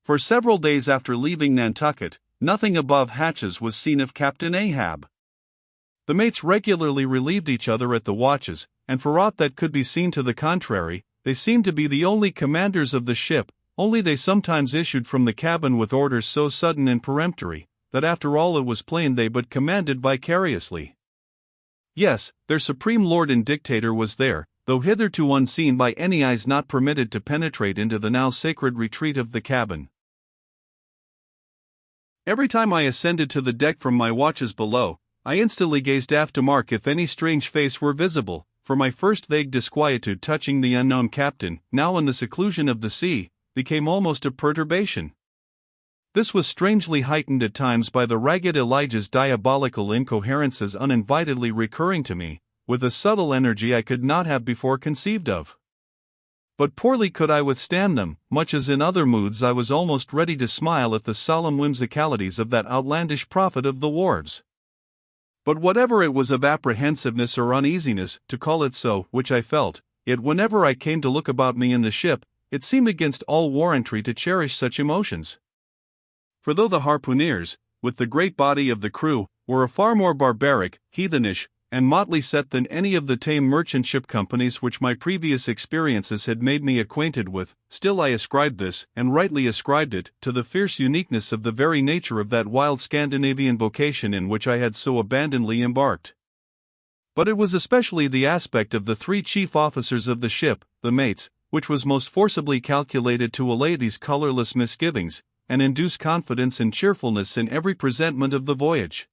For several days after leaving Nantucket, nothing above hatches was seen of Captain Ahab. The mates regularly relieved each other at the watches, and for aught that could be seen to the contrary, they seemed to be the only commanders of the ship, only they sometimes issued from the cabin with orders so sudden and peremptory, that after all it was plain they but commanded vicariously. Yes, their supreme lord and dictator was there, though hitherto unseen by any eyes not permitted to penetrate into the now sacred retreat of the cabin. Every time I ascended to the deck from my watches below, I instantly gazed aft to mark if any strange face were visible, for my first vague disquietude touching the unknown captain, now in the seclusion of the sea, became almost a perturbation. This was strangely heightened at times by the ragged Elijah's diabolical incoherences uninvitedly recurring to me, with a subtle energy I could not have before conceived of. But poorly could I withstand them, much as in other moods I was almost ready to smile at the solemn whimsicalities of that outlandish prophet of the wharves. But whatever it was of apprehensiveness or uneasiness, to call it so, which I felt, yet whenever I came to look about me in the ship, it seemed against all warrantry to cherish such emotions. For though the harpooneers, with the great body of the crew, were a far more barbaric, heathenish, and motley set than any of the tame merchant ship companies which my previous experiences had made me acquainted with, still I ascribed this, and rightly ascribed it, to the fierce uniqueness of the very nature of that wild Scandinavian vocation in which I had so abandonedly embarked. But it was especially the aspect of the three chief officers of the ship, the mates, which was most forcibly calculated to allay these colorless misgivings, and induce confidence and cheerfulness in every presentment of the voyage.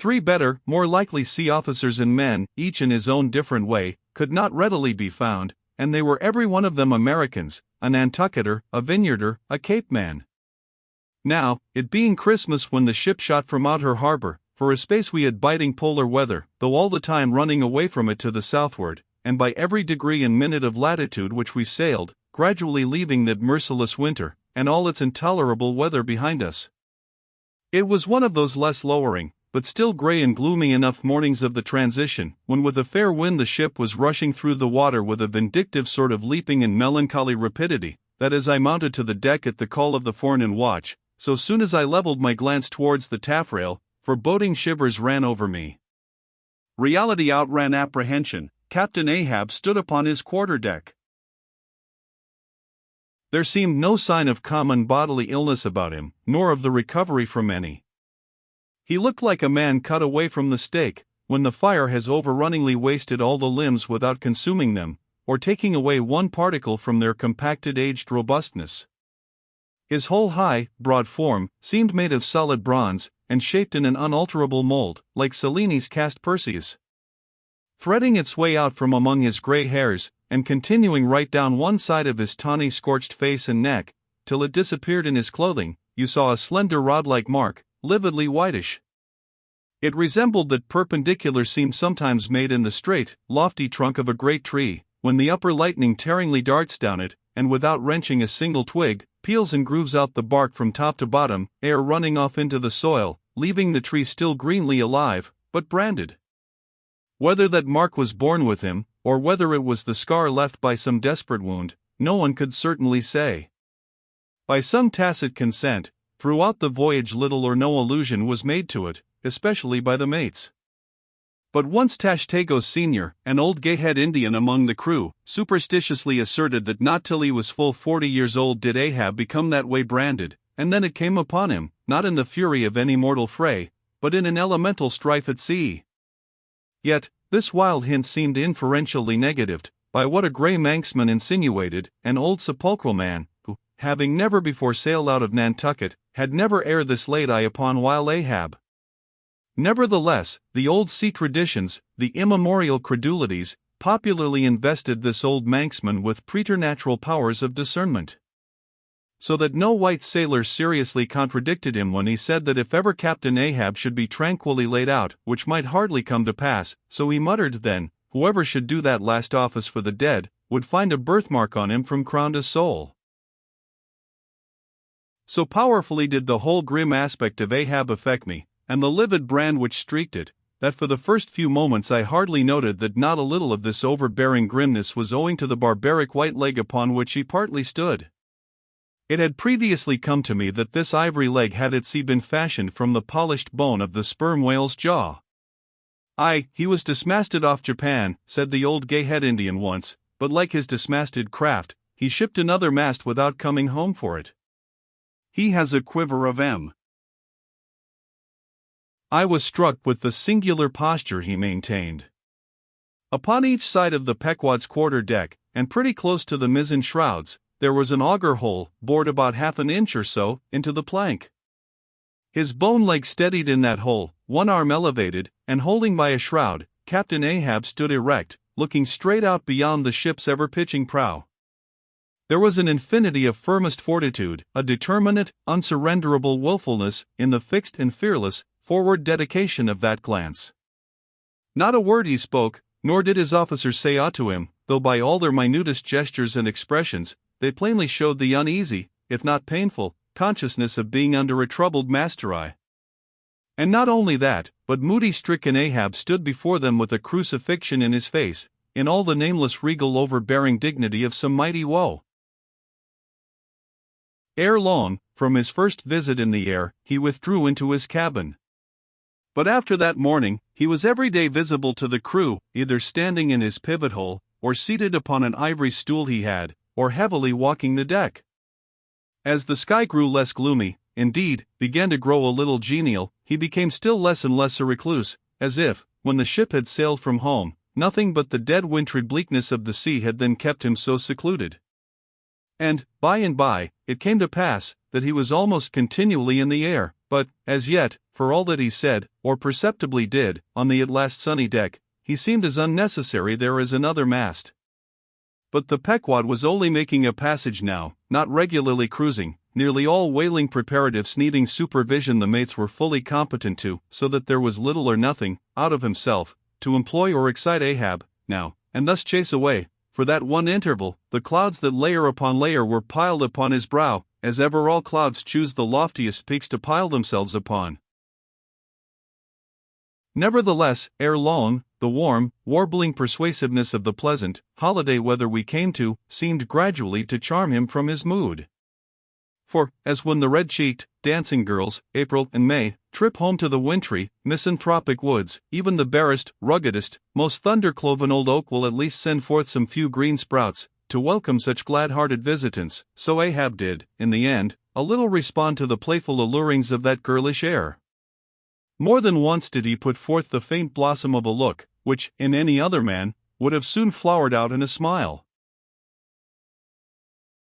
Three better, more likely sea officers and men, each in his own different way, could not readily be found, and they were every one of them Americans, a Nantucketer, a Vineyarder, a Cape man. Now, it being Christmas when the ship shot from out her harbor, for a space we had biting polar weather, though all the time running away from it to the southward, and by every degree and minute of latitude which we sailed, gradually leaving that merciless winter, and all its intolerable weather behind us. It was one of those less lowering, but still grey and gloomy enough mornings of the transition, when with a fair wind the ship was rushing through the water with a vindictive sort of leaping and melancholy rapidity, that as I mounted to the deck at the call of the forenoon watch, so soon as I levelled my glance towards the taffrail, foreboding shivers ran over me. Reality outran apprehension. Captain Ahab stood upon his quarter-deck. There seemed no sign of common bodily illness about him, nor of the recovery from any. He looked like a man cut away from the stake, when the fire has overrunningly wasted all the limbs without consuming them, or taking away one particle from their compacted aged robustness. His whole high, broad form seemed made of solid bronze, and shaped in an unalterable mold, like Cellini's cast Perseus. Threading its way out from among his grey hairs, and continuing right down one side of his tawny scorched face and neck, till it disappeared in his clothing, you saw a slender rod-like mark, lividly whitish. It resembled that perpendicular seam sometimes made in the straight, lofty trunk of a great tree, when the upper lightning tearingly darts down it, and without wrenching a single twig, peels and grooves out the bark from top to bottom, ere running off into the soil, leaving the tree still greenly alive, but branded. Whether that mark was born with him, or whether it was the scar left by some desperate wound, no one could certainly say. By some tacit consent, throughout the voyage little or no allusion was made to it, especially by the mates. But once Tashtagos Sr., an old gay-head Indian among the crew, superstitiously asserted that not till he was full 40 years old did Ahab become that way branded, and then it came upon him, not in the fury of any mortal fray, but in an elemental strife at sea. Yet, this wild hint seemed inferentially negatived, by what a grey Manxman insinuated, an old sepulchral man, who, having never before sailed out of Nantucket, had never ere this laid eye upon wild Ahab. Nevertheless, the old sea traditions, the immemorial credulities, popularly invested this old Manxman with preternatural powers of discernment. So that no white sailor seriously contradicted him when he said that if ever Captain Ahab should be tranquilly laid out, which might hardly come to pass, so he muttered then, whoever should do that last office for the dead, would find a birthmark on him from crown to sole. So powerfully did the whole grim aspect of Ahab affect me, and the livid brand which streaked it, that for the first few moments I hardly noted that not a little of this overbearing grimness was owing to the barbaric white leg upon which he partly stood. It had previously come to me that this ivory leg had at sea been fashioned from the polished bone of the sperm whale's jaw. "Aye, he was dismasted off Japan," said the old gay-head Indian once, "but like his dismasted craft, he shipped another mast without coming home for it. He has a quiver of M." I was struck with the singular posture he maintained. Upon each side of the Pequod's quarter-deck, and pretty close to the mizzen shrouds, there was an auger hole, bored about half an inch or so into the plank. His bone leg steadied in that hole, one arm elevated, and holding by a shroud, Captain Ahab stood erect, looking straight out beyond the ship's ever-pitching prow. There was an infinity of firmest fortitude, a determinate, unsurrenderable willfulness, in the fixed and fearless, forward dedication of that glance. Not a word he spoke, nor did his officers say aught to him, though by all their minutest gestures and expressions, they plainly showed the uneasy, if not painful, consciousness of being under a troubled master eye. And not only that, but moody stricken Ahab stood before them with a crucifixion in his face, in all the nameless regal overbearing dignity of some mighty woe. Ere long, from his first visit in the air, he withdrew into his cabin. But after that morning, he was every day visible to the crew, either standing in his pivot hole, or seated upon an ivory stool he had, or heavily walking the deck. As the sky grew less gloomy, indeed, began to grow a little genial, he became still less and less a recluse, as if, when the ship had sailed from home, nothing but the dead wintry bleakness of the sea had then kept him so secluded. And, by and by, it came to pass, that he was almost continually in the air, but, as yet, for all that he said, or perceptibly did, on the at last sunny deck, he seemed as unnecessary there as another mast. But the Pequod was only making a passage now, not regularly cruising, nearly all whaling preparatives needing supervision the mates were fully competent to, so that there was little or nothing, out of himself, to employ or excite Ahab, now, and thus chase away, for that one interval, the clouds that layer upon layer were piled upon his brow, as ever all clouds choose the loftiest peaks to pile themselves upon. Nevertheless, ere long, the warm, warbling persuasiveness of the pleasant, holiday weather we came to, seemed gradually to charm him from his mood. For, as when the red-cheeked, dancing girls, April and May, trip home to the wintry, misanthropic woods, even the barest, ruggedest, most thunder-cloven old oak will at least send forth some few green sprouts, to welcome such glad-hearted visitants, so Ahab did, in the end, a little respond to the playful allurings of that girlish air. More than once did he put forth the faint blossom of a look, which, in any other man, would have soon flowered out in a smile.